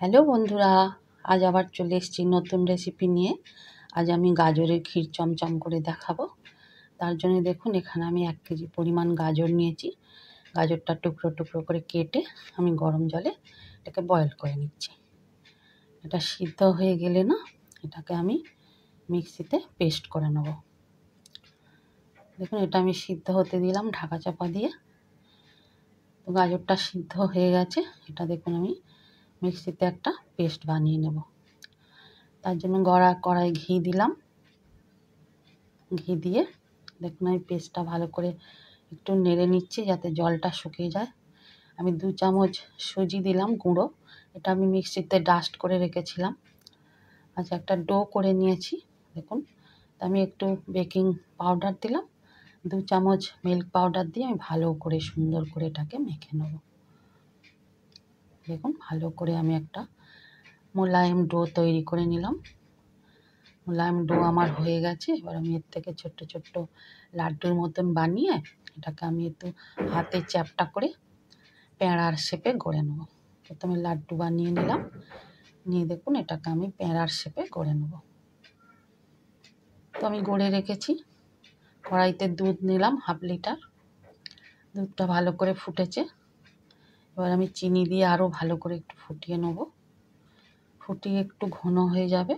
Hello বন্ধুরা, আজ আবার চলে এসেছি নতুন রেসিপি নিয়ে। আজ আমি গাজরের ক্ষীর চমচম করে দেখাবো। তার জন্য দেখুন, এখানে আমি 1 কেজি পরিমাণ গাজর নিয়েছি। গাজরটা টুকরো টুকরো করে কেটে আমি গরম জলে এটাকে বয়েল করে নিচ্ছি। এটা সিদ্ধ হয়ে গেলে না, এটাকে আমি মিক্সিতে পেস্ট করে নেব। দেখুন, এটা আমি সিদ্ধ হতে দিলাম ঢাকা চাপা দিয়ে। তো গাজরটা সিদ্ধ হয়ে গেছে। এটা দেখুন, আমি মিক্সিতে একটা পেস্ট বানিয়ে নেব। তার জন্য কড়াই ঘি দিলাম। ঘি দিয়ে দেখুন, আমি পেস্টটা ভালো করে একটু নেড়ে নিচ্ছি যাতে জলটা শুকিয়ে যায়। আমি 2 চামচ সুজি দিলাম গুঁড়ো। এটা আমি মিক্সিতে ডাস্ট করে রেখেছিলাম। আচ্ছা, একটা ডো করে নিয়েছি দেখুন। আমি একটু বেকিং পাউডার দিলাম। 2 চামচ মিল্ক পাউডার দিয়ে আমি ভালো করে সুন্দর করে এটাকে মেখে নেব। দেখুন, ভালো করে আমি একটা মোলায়েম ডো তৈরি করে নিলাম। মোলায়েম ডো আমার হয়ে গেছে। এবার আমি এর থেকে ছোট্ট ছোট্ট লাড্ডুর মতন বানিয়ে এটাকে আমি একটু হাতে চ্যাপটা করে প্যাঁড়ার শেপে গড়ে নেব। প্রথমে লাড্ডু বানিয়ে নিলাম, নিয়ে দেখুন এটাকে আমি প্যাঁড়ার শেপে গড়ে নেব। তো আমি গড়ে রেখেছি। কড়াইতে দুধ নিলাম 1/2 লিটার। দুধটা ভালো করে ফুটেছে। এবার আমি চিনি দিয়ে আরও ভালো করে একটু ফুটিয়ে নেব। ফুটিয়ে একটু ঘন হয়ে যাবে,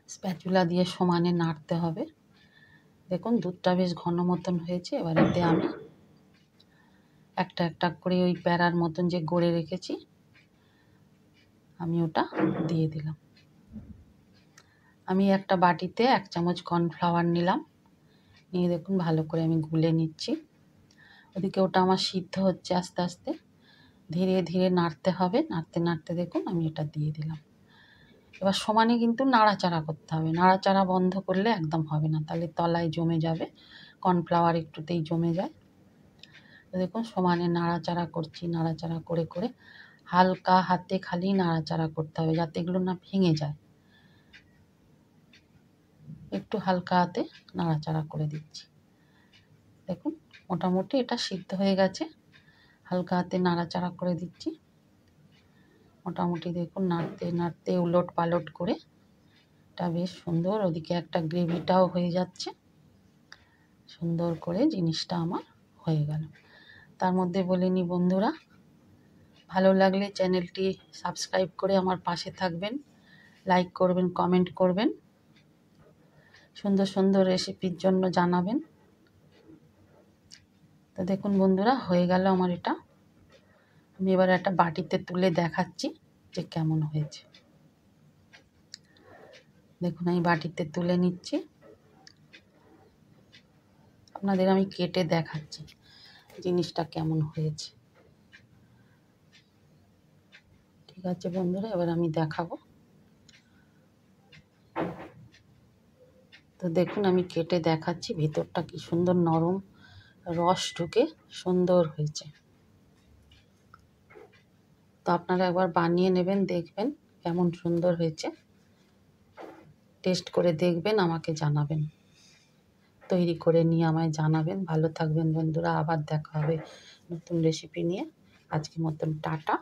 স্প্যাচুলা দিয়ে সমানে নাড়তে হবে। দেখুন, দুধটা বেশ ঘন মতন হয়েছে। এবার এতে আমি একটা একটা করে ওই প্যাঁড়ার মতন যে গড়ে রেখেছি আমি ওটা দিয়ে দিলাম। আমি একটা বাটিতে 1 চামচ কর্নফ্লাওয়ার নিলাম। নিয়ে দেখুন ভালো করে আমি গুলে নিচ্ছি। ওদিকে ওটা আমার সিদ্ধ হচ্ছে আস্তে আস্তে। ধীরে ধীরে নাড়তে হবে। নাড়তে নাড়তে দেখুন আমি এটা দিয়ে দিলাম। এবার সমানে কিন্তু নাড়াচাড়া করতে হবে। নাড়াচাড়া বন্ধ করলে একদম হবে না, তাহলে তলায় জমে যাবে। কর্নফ্লাওয়ার একটুতেই জমে যায়। তো দেখুন, সমানে নাড়াচাড়া করছি। নাড়াচাড়া করে করে হালকা হাতে খালি নাড়াচাড়া করতে হবে যাতে এগুলো না ভেঙে যায়। একটু হালকা হাতে নাড়াচাড়া করে দিচ্ছি। দেখুন, মোটামুটি এটা সিদ্ধ হয়ে গেছে। হালকা হাতে নাড়াচাড়া করে দিচ্ছি। মোটামুটি দেখুন নাড়তে নাড়তে উলট পালট করে এটা বেশ সুন্দর, ওদিকে একটা গ্রেভিটাও হয়ে যাচ্ছে। সুন্দর করে জিনিসটা আমার হয়ে গেল। তার মধ্যে বলে নি বন্ধুরা, ভালো লাগলে চ্যানেলটি সাবস্ক্রাইব করে আমার পাশে থাকবেন, লাইক করবেন, কমেন্ট করবেন, সুন্দর সুন্দর রেসিপির জন্য জানাবেন। তো দেখুন বন্ধুরা, হয়ে গেল আমার এটা। আমি এবার একটা বাটিতে তুলে দেখাচ্ছি যে কেমন হয়েছে। দেখুন, আমি বাটিতে তুলে নিচ্ছি। আপনাদের আমি কেটে দেখাচ্ছি জিনিসটা কেমন হয়েছে। ঠিক আছে বন্ধুরা, এবার আমি দেখাবো। তো দেখুন, আমি কেটে দেখাচ্ছি ভিতরটা কি সুন্দর নরম, রস ঢুকে সুন্দর হয়েছে। তো আপনারা একবার বানিয়ে নেবেন, দেখবেন কেমন সুন্দর হয়েছে। টেস্ট করে দেখবেন, আমাকে জানাবেন। তৈরি করে নিয়ে আমায় জানাবেন। ভালো থাকবেন বন্ধুরা, আবার দেখা হবে নতুন রেসিপি নিয়ে। আজকের মতন টাটা।